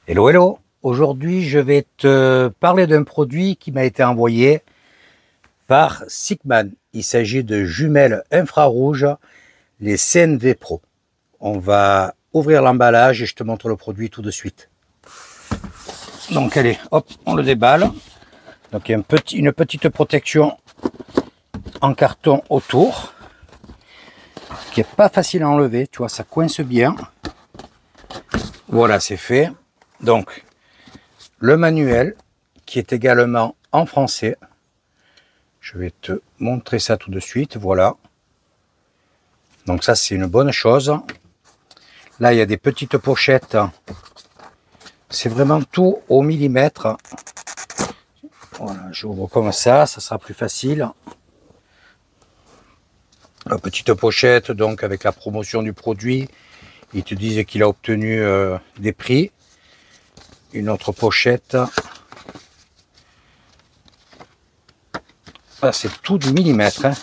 Hello, hello! Aujourd'hui, je vais te parler d'un produit qui m'a été envoyé par Sigman. Il s'agit de jumelles infrarouges, les CNV Pro. On va ouvrir l'emballage et je te montre le produit tout de suite. Donc, allez, hop, on le déballe. Donc, il y a une petite protection en carton autour, qui n'est pas facile à enlever. Tu vois, ça coince bien. Voilà, c'est fait. Donc, le manuel qui est également en français. Je vais te montrer ça tout de suite. Voilà. Donc ça, c'est une bonne chose. Là, il y a des petites pochettes. C'est vraiment tout au millimètre. Voilà, j'ouvre comme ça sera plus facile. La petite pochette, donc avec la promotion du produit. Ils te disent qu'il a obtenu des prix. Une autre pochette. Là, c'est tout du millimètre. Hein.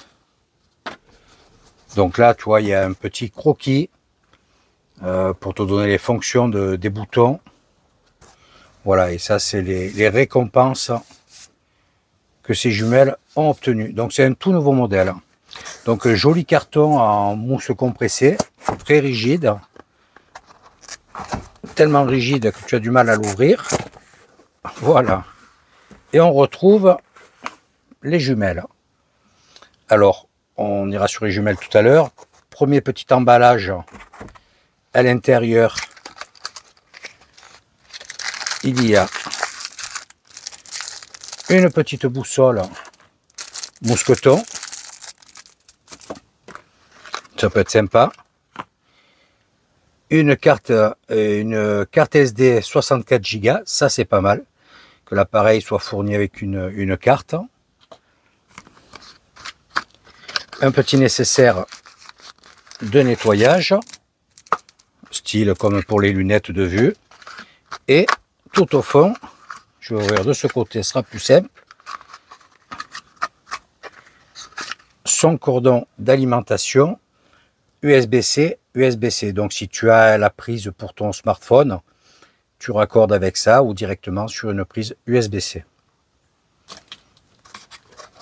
Donc là, tu vois, il y a un petit croquis pour te donner les fonctions des boutons. Voilà, et ça, c'est les récompenses que ces jumelles ont obtenues. Donc, c'est un tout nouveau modèle. Donc, joli carton en mousse compressée, très rigide. Tellement rigide que tu as du mal à l'ouvrir. Voilà. Et on retrouve les jumelles. Alors, on ira sur les jumelles tout à l'heure. Premier petit emballage à l'intérieur. Il y a une petite boussole mousqueton. Ça peut être sympa. Une carte SD 64 Go. Ça, c'est pas mal. Que l'appareil soit fourni avec une carte. Un petit nécessaire de nettoyage. Style comme pour les lunettes de vue. Et tout au fond, je vais ouvrir de ce côté, ce sera plus simple. Son cordon d'alimentation USB-C, USB-C. Donc si tu as la prise pour ton smartphone, tu raccordes avec ça ou directement sur une prise USB-C.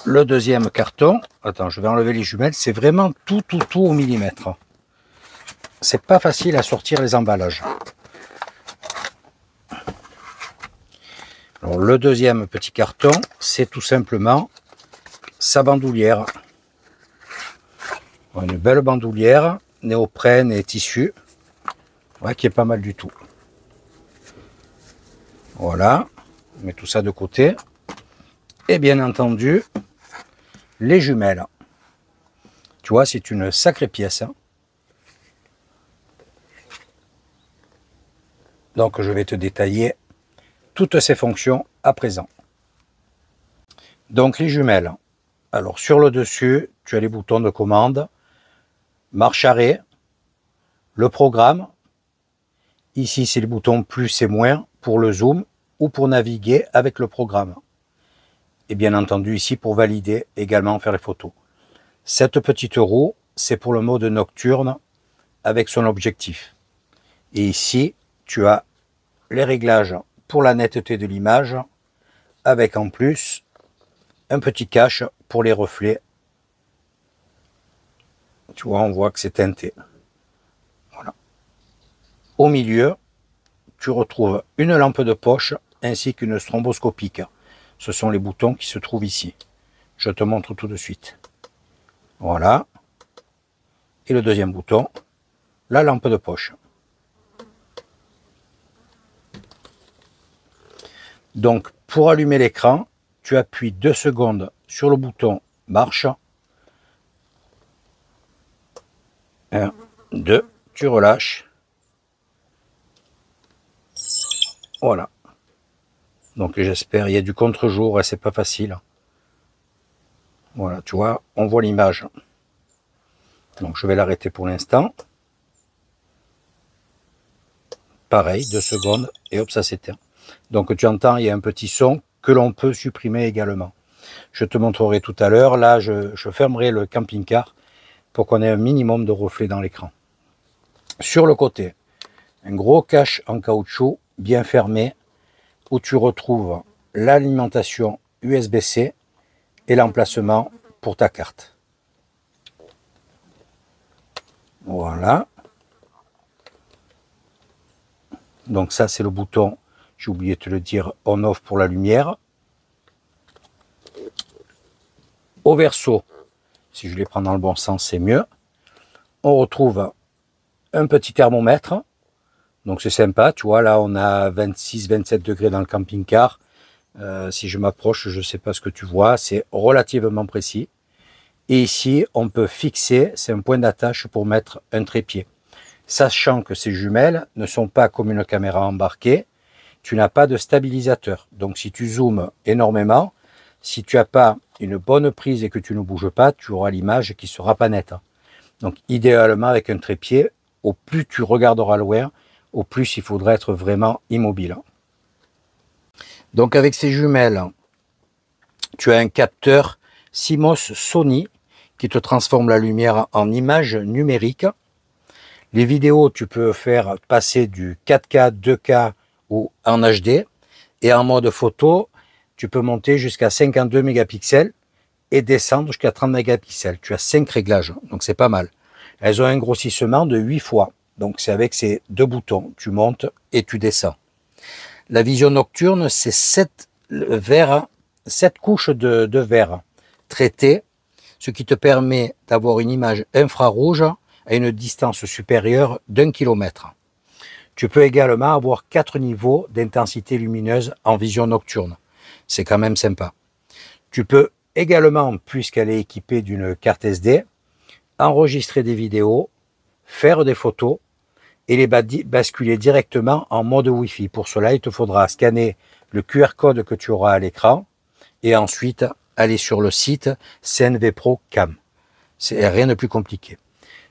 Le deuxième carton, attends, je vais enlever les jumelles, c'est vraiment tout au millimètre. C'est pas facile à sortir les emballages. Alors, le deuxième petit carton, c'est tout simplement sa bandoulière. Une belle bandoulière, néoprène et tissu, ouais, qui est pas mal du tout. Voilà, on met tout ça de côté. Et bien entendu, les jumelles. Tu vois, c'est une sacrée pièce. Hein. Donc, je vais te détailler toutes ces fonctions à présent. Donc, les jumelles. Alors, sur le dessus, tu as les boutons de commande. Marche arrêt, le programme. Ici, c'est les boutons plus et moins pour le zoom ou pour naviguer avec le programme. Et bien entendu, ici, pour valider, également faire les photos. Cette petite roue, c'est pour le mode nocturne avec son objectif. Et ici, tu as les réglages pour la netteté de l'image avec en plus un petit cache pour les reflets. Tu vois, on voit que c'est teinté. Voilà. Au milieu, tu retrouves une lampe de poche ainsi qu'une stromboscopique. Ce sont les boutons qui se trouvent ici. Je te montre tout de suite. Voilà. Et le deuxième bouton, la lampe de poche. Donc, pour allumer l'écran, tu appuies 2 secondes sur le bouton marche. 1, 2, tu relâches. Voilà. Donc j'espère, il y a du contre-jour et c'est pas facile. Voilà, tu vois, on voit l'image. Donc je vais l'arrêter pour l'instant. Pareil, 2 secondes et hop, ça s'éteint. Donc tu entends, il y a un petit son que l'on peut supprimer également. Je te montrerai tout à l'heure. Là, je fermerai le camping-car pour qu'on ait un minimum de reflets dans l'écran. Sur le côté, un gros cache en caoutchouc bien fermé où tu retrouves l'alimentation USB-C et l'emplacement pour ta carte. Voilà. Donc ça, c'est le bouton, j'ai oublié de te le dire, on-off pour la lumière. Au verso, si je les prends dans le bon sens, c'est mieux. On retrouve un petit thermomètre. Donc c'est sympa, tu vois, là on a 26-27 degrés dans le camping-car. Si je m'approche, je ne sais pas ce que tu vois, c'est relativement précis. Et ici, on peut fixer, c'est un point d'attache pour mettre un trépied. Sachant que ces jumelles ne sont pas comme une caméra embarquée, tu n'as pas de stabilisateur. Donc si tu zoomes énormément, si tu n'as pas une bonne prise et que tu ne bouges pas, tu auras l'image qui sera pas nette. Donc idéalement avec un trépied, au plus tu regarderas loin, au plus il faudra être vraiment immobile. Donc avec ces jumelles, tu as un capteur CMOS Sony qui te transforme la lumière en image numérique. Les vidéos, tu peux faire passer du 4K, 2K ou en HD. Et en mode photo, tu peux monter jusqu'à 52 mégapixels et descendre jusqu'à 30 mégapixels. Tu as 5 réglages, donc c'est pas mal. Elles ont un grossissement de 8 fois. Donc c'est avec ces deux boutons, tu montes et tu descends. La vision nocturne, c'est 7 couches de verre traitées, ce qui te permet d'avoir une image infrarouge à une distance supérieure d'1 km. Tu peux également avoir 4 niveaux d'intensité lumineuse en vision nocturne. C'est quand même sympa. Tu peux également, puisqu'elle est équipée d'une carte SD, enregistrer des vidéos, faire des photos et les basculer directement en mode Wi-Fi. Pour cela, il te faudra scanner le QR code que tu auras à l'écran et ensuite aller sur le site CNVPro Cam. C'est rien de plus compliqué.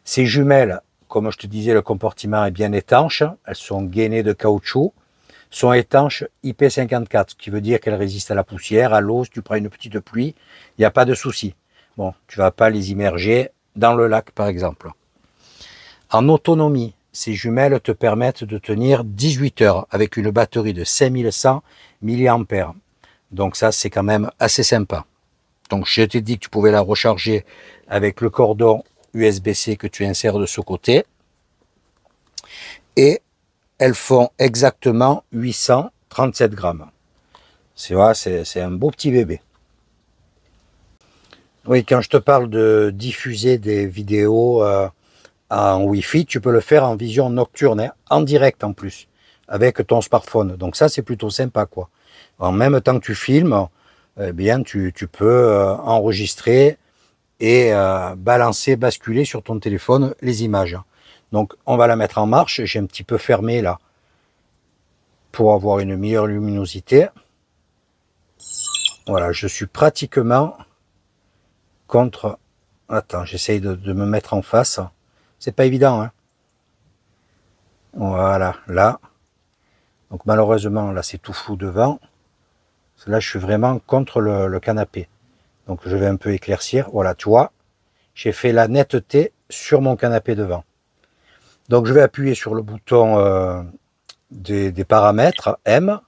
Ces jumelles, comme je te disais, le compartiment est bien étanche. Elles sont gainées de caoutchouc, sont étanches IP54, ce qui veut dire qu'elles résistent à la poussière, à l'eau. Si tu prends une petite pluie, il n'y a pas de souci. Bon, tu vas pas les immerger dans le lac, par exemple. En autonomie, ces jumelles te permettent de tenir 18 heures avec une batterie de 5100 mAh. Donc ça, c'est quand même assez sympa. Donc je t'ai dit que tu pouvais la recharger avec le cordon USB-C que tu insères de ce côté. Et elles font exactement 837 grammes. C'est un beau petit bébé. Oui, quand je te parle de diffuser des vidéos en Wi-Fi, tu peux le faire en vision nocturne, hein, en direct en plus, avec ton smartphone. Donc ça, c'est plutôt sympa, quoi. En même temps que tu filmes, eh bien, tu peux enregistrer et balancer, basculer sur ton téléphone les images. Donc, on va la mettre en marche. J'ai un petit peu fermé là pour avoir une meilleure luminosité. Voilà, je suis pratiquement contre... Attends, j'essaye de me mettre en face. C'est pas évident, hein. Voilà, là. Donc malheureusement, là, c'est tout flou devant. Là, je suis vraiment contre le canapé. Donc je vais un peu éclaircir. Voilà, tu vois, j'ai fait la netteté sur mon canapé devant. Donc je vais appuyer sur le bouton des paramètres M.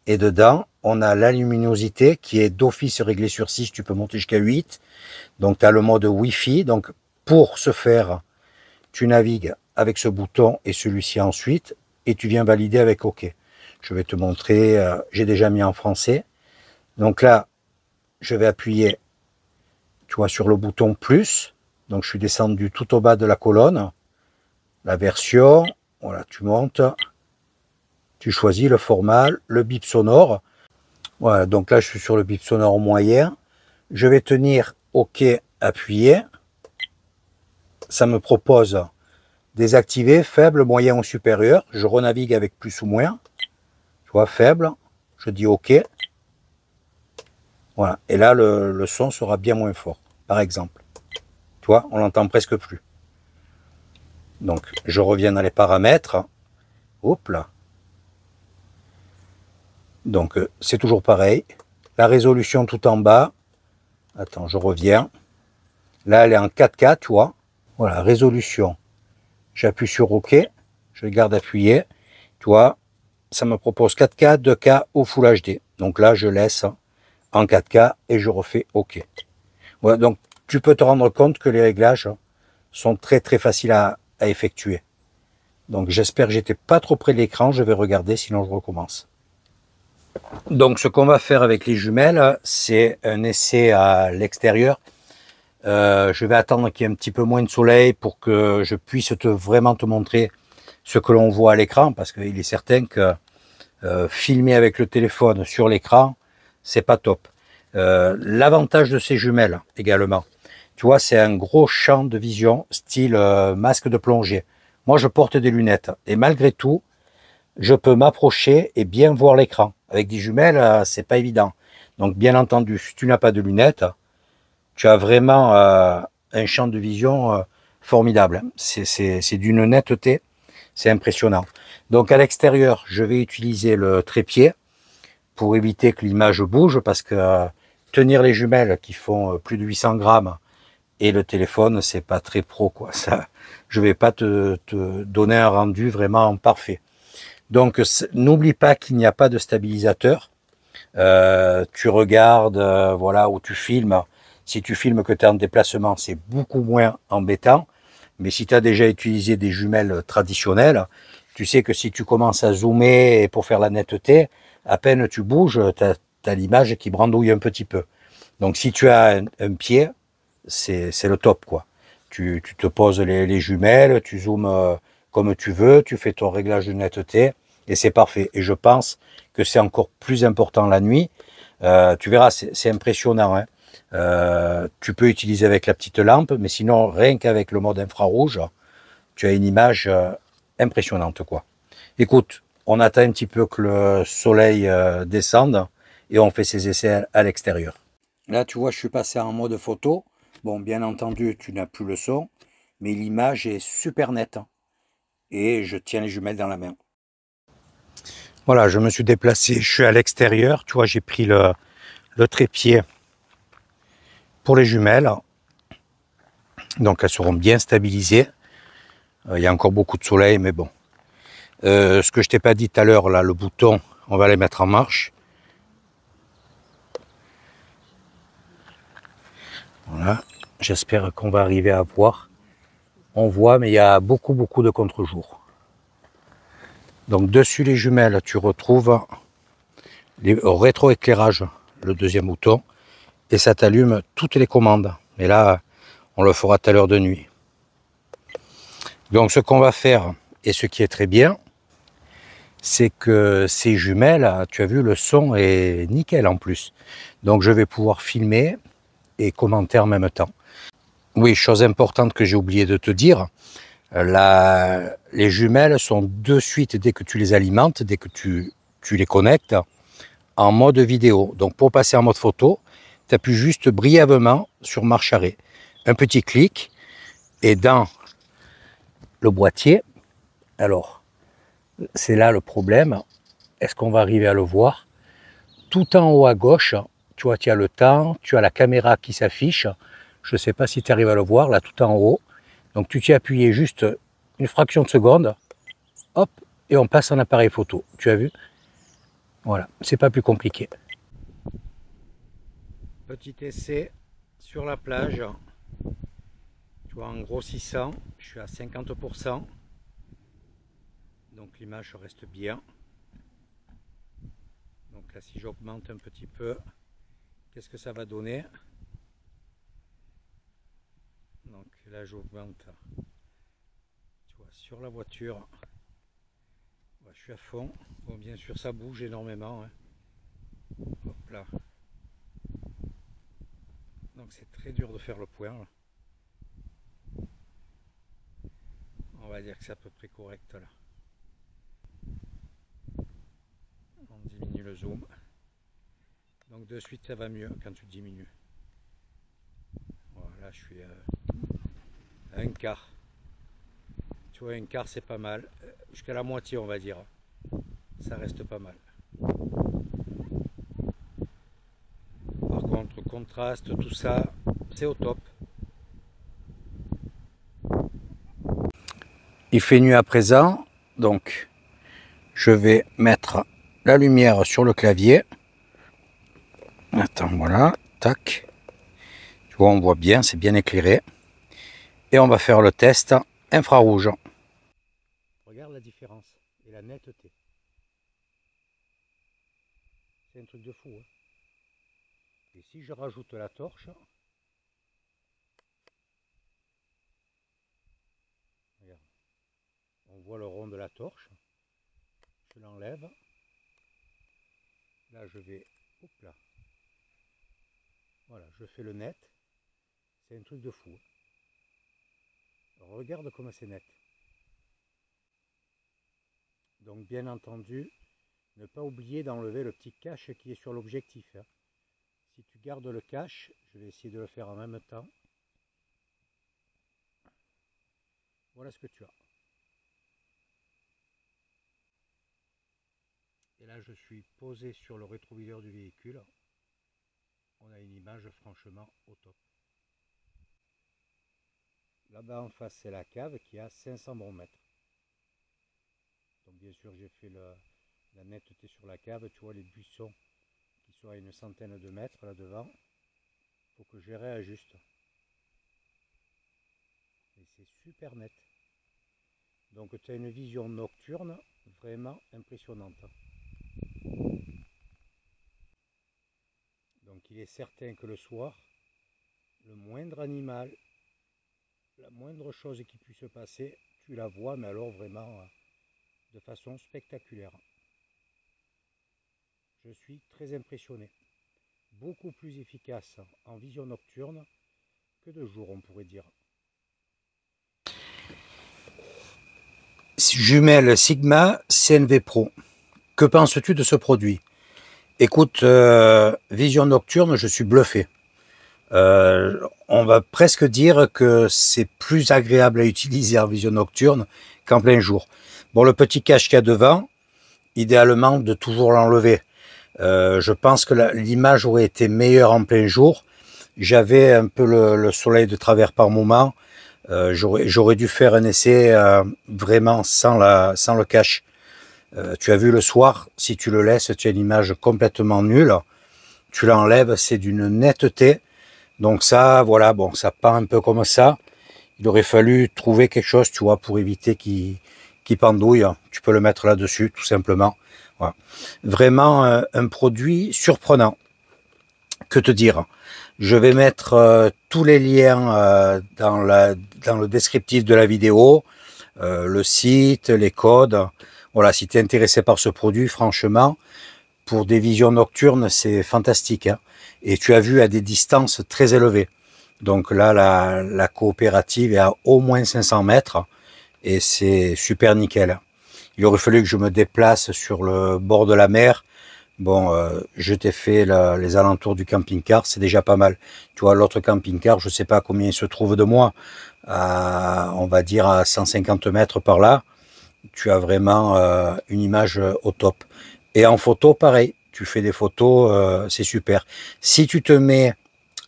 Et dedans, on a la luminosité qui est d'office réglée sur 6. Tu peux monter jusqu'à 8. Donc tu as le mode Wi-Fi. Donc pour ce faire, tu navigues avec ce bouton et celui-ci ensuite. Et tu viens valider avec OK. Je vais te montrer. J'ai déjà mis en français. Donc là, je vais appuyer, tu vois, sur le bouton plus. Donc je suis descendu tout au bas de la colonne. La version, voilà, tu montes. Tu choisis le format, le bip sonore. Voilà, donc là je suis sur le bip sonore moyen. Je vais tenir OK appuyé. Ça me propose désactiver, faible, moyen ou supérieur. Je renavigue avec plus ou moins. Tu vois, faible. Je dis OK. Voilà. Et là, le son sera bien moins fort, par exemple. Tu vois, on l'entend presque plus. Donc, je reviens dans les paramètres. Hop là. Donc, c'est toujours pareil. La résolution tout en bas. Attends, je reviens. Là, elle est en 4K, tu vois. Voilà, résolution. J'appuie sur OK. Je garde appuyé. Tu vois, ça me propose 4K, 2K ou Full HD. Donc là, je laisse en 4K et je refais OK. Voilà, donc tu peux te rendre compte que les réglages sont très faciles à effectuer. Donc j'espère que j'étais pas trop près de l'écran, je vais regarder, sinon je recommence. Donc ce qu'on va faire avec les jumelles, c'est un essai à l'extérieur. Je vais attendre qu'il y ait un petit peu moins de soleil pour que je puisse vraiment te montrer ce que l'on voit à l'écran, parce qu'il est certain que filmer avec le téléphone sur l'écran, c'est pas top. L'avantage de ces jumelles également, tu vois, c'est un gros champ de vision, style masque de plongée. Moi, je porte des lunettes et malgré tout, je peux m'approcher et bien voir l'écran. Avec des jumelles, c'est pas évident. Donc, bien entendu, si tu n'as pas de lunettes, tu as vraiment un champ de vision formidable. C'est d'une netteté, c'est impressionnant. Donc, à l'extérieur, je vais utiliser le trépied pour éviter que l'image bouge, parce que tenir les jumelles qui font plus de 800 grammes et le téléphone, c'est pas très pro, quoi. Ça, je vais pas te donner un rendu vraiment parfait. Donc, n'oublie pas qu'il n'y a pas de stabilisateur. Tu regardes, voilà, où tu filmes. Si tu filmes que tu es en déplacement, c'est beaucoup moins embêtant. Mais si tu as déjà utilisé des jumelles traditionnelles, tu sais que si tu commences à zoomer pour faire la netteté, à peine tu bouges, tu as l'image qui brandouille un petit peu. Donc, si tu as un pied, c'est le top, quoi. Tu te poses les jumelles, tu zoomes comme tu veux, tu fais ton réglage de netteté et c'est parfait. Et je pense que c'est encore plus important la nuit. Tu verras, c'est impressionnant, hein. Tu peux utiliser avec la petite lampe, mais sinon, rien qu'avec le mode infrarouge, tu as une image impressionnante, quoi. Écoute, on attend un petit peu que le soleil descende et on fait ses essais à l'extérieur. Là, tu vois, je suis passé en mode photo. Bon, bien entendu, tu n'as plus le son, mais l'image est super nette. Et je tiens les jumelles dans la main. Voilà, je me suis déplacé, je suis à l'extérieur. Tu vois, j'ai pris le trépied pour les jumelles. Donc, elles seront bien stabilisées. Il y a encore beaucoup de soleil, mais bon. Ce que je t'ai pas dit tout à l'heure, là, le bouton, on va les mettre en marche. Voilà, j'espère qu'on va arriver à voir. On voit, mais il y a beaucoup de contre-jour. Donc dessus les jumelles, tu retrouves le rétroéclairage, le deuxième bouton, et ça t'allume toutes les commandes. Mais là, on le fera tout à l'heure de nuit. Donc ce qu'on va faire, et ce qui est très bien, c'est que ces jumelles, tu as vu, le son est nickel en plus. Donc je vais pouvoir filmer et commenter en même temps. Oui, chose importante que j'ai oublié de te dire, les jumelles sont de suite, dès que tu les alimentes, dès que tu les connectes, en mode vidéo. Donc pour passer en mode photo, tu appuies juste brièvement sur marche arrêt. Un petit clic, et dans le boîtier, alors c'est là le problème, est-ce qu'on va arriver à le voir? Tout en haut à gauche, tu vois, tu as le temps, tu as la caméra qui s'affiche. Je ne sais pas si tu arrives à le voir, là, tout en haut. Donc, tu t'y appuyé juste une fraction de seconde. Hop, et on passe en appareil photo. Tu as vu? Voilà, c'est pas plus compliqué. Petit essai sur la plage. Tu vois, en grossissant, je suis à 50%. Donc, l'image reste bien. Donc là, si j'augmente un petit peu, qu'est-ce que ça va donner? Donc là, j'augmente, tu vois, sur la voiture. Je suis à fond. Bon, bien sûr, ça bouge énormément, hein. Hop là. Donc c'est très dur de faire le point, là. On va dire que c'est à peu près correct là. On diminue le zoom. Donc de suite, ça va mieux quand tu diminues. Voilà, je suis à un quart. Tu vois, un quart, c'est pas mal. Jusqu'à la moitié, on va dire. Ça reste pas mal. Par contre, contraste, tout ça, c'est au top. Il fait nuit à présent, donc Je vais mettre la lumière sur le clavier. Attends, voilà, tac. Tu vois, on voit bien, c'est bien éclairé. Et on va faire le test infrarouge. Regarde la différence et la netteté. C'est un truc de fou, hein. Et si je rajoute la torche, regarde, on voit le rond de la torche. Je l'enlève. Là, je vais, hop là. Voilà, je fais le net. C'est un truc de fou. Regarde comment c'est net. Donc, bien entendu, ne pas oublier d'enlever le petit cache qui est sur l'objectif, hein. Si tu gardes le cache, je vais essayer de le faire en même temps. Voilà ce que tu as. Et là, je suis posé sur le rétroviseur du véhicule. On a une image franchement au top. Là-bas en face, c'est la cave qui a 500 bons mètres. Donc bien sûr, j'ai fait la netteté sur la cave. Tu vois les buissons qui sont à une centaine de mètres là devant. Il faut que je réajuste. Et c'est super net. Donc tu as une vision nocturne vraiment impressionnante. Donc il est certain que le soir, le moindre animal, la moindre chose qui puisse se passer, tu la vois, mais alors vraiment de façon spectaculaire. Je suis très impressionné. Beaucoup plus efficace en vision nocturne que de jour, on pourrait dire. Jumelle Sigma CNV Pro. Que penses-tu de ce produit? Écoute, vision nocturne, je suis bluffé. On va presque dire que c'est plus agréable à utiliser en vision nocturne qu'en plein jour. Bon, le petit cache qu'il y a devant, idéalement de toujours l'enlever. Je pense que l'image aurait été meilleure en plein jour. J'avais un peu le soleil de travers par moment. J'aurais dû faire un essai vraiment sans le cache. Tu as vu le soir, si tu le laisses, tu as une image complètement nulle. Tu l'enlèves, c'est d'une netteté. Donc ça, voilà, bon, ça part un peu comme ça. Il aurait fallu trouver quelque chose, tu vois, pour éviter qu'il pendouille. Tu peux le mettre là-dessus, tout simplement. Voilà. Vraiment un produit surprenant. Que te dire? Je vais mettre tous les liens dans le descriptif de la vidéo, le site, les codes. Voilà, si tu es intéressé par ce produit, franchement, pour des visions nocturnes, c'est fantastique, hein. Et tu as vu à des distances très élevées. Donc là, la coopérative est à au moins 500 mètres et c'est super nickel. Il aurait fallu que je me déplace sur le bord de la mer. Bon, je t'ai fait les alentours du camping-car, c'est déjà pas mal. Tu vois, l'autre camping-car, je sais pas combien il se trouve de moi, on va dire à 150 mètres par là. Tu as vraiment une image au top. Et en photo, pareil, tu fais des photos, c'est super. Si tu te mets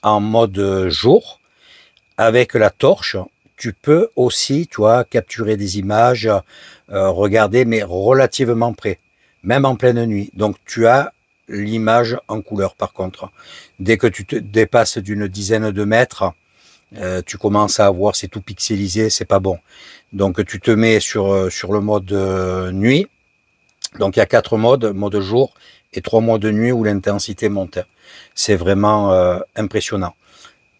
en mode jour, avec la torche, tu peux aussi, tu vois, capturer des images, regarder, mais relativement près, même en pleine nuit. Donc tu as l'image en couleur par contre. Dès que tu te dépasses d'une dizaine de mètres, tu commences à voir, c'est tout pixelisé, c'est pas bon. Donc tu te mets sur le mode nuit. Donc il y a 4 modes, mode jour et 3 modes de nuit où l'intensité monte. C'est vraiment impressionnant.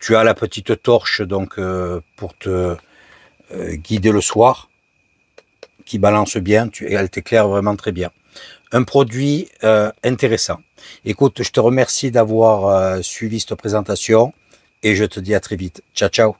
Tu as la petite torche donc pour te guider le soir, qui balance bien, elle t'éclaire vraiment très bien. Un produit intéressant. Écoute, je te remercie d'avoir suivi cette présentation et je te dis à très vite. Ciao, ciao.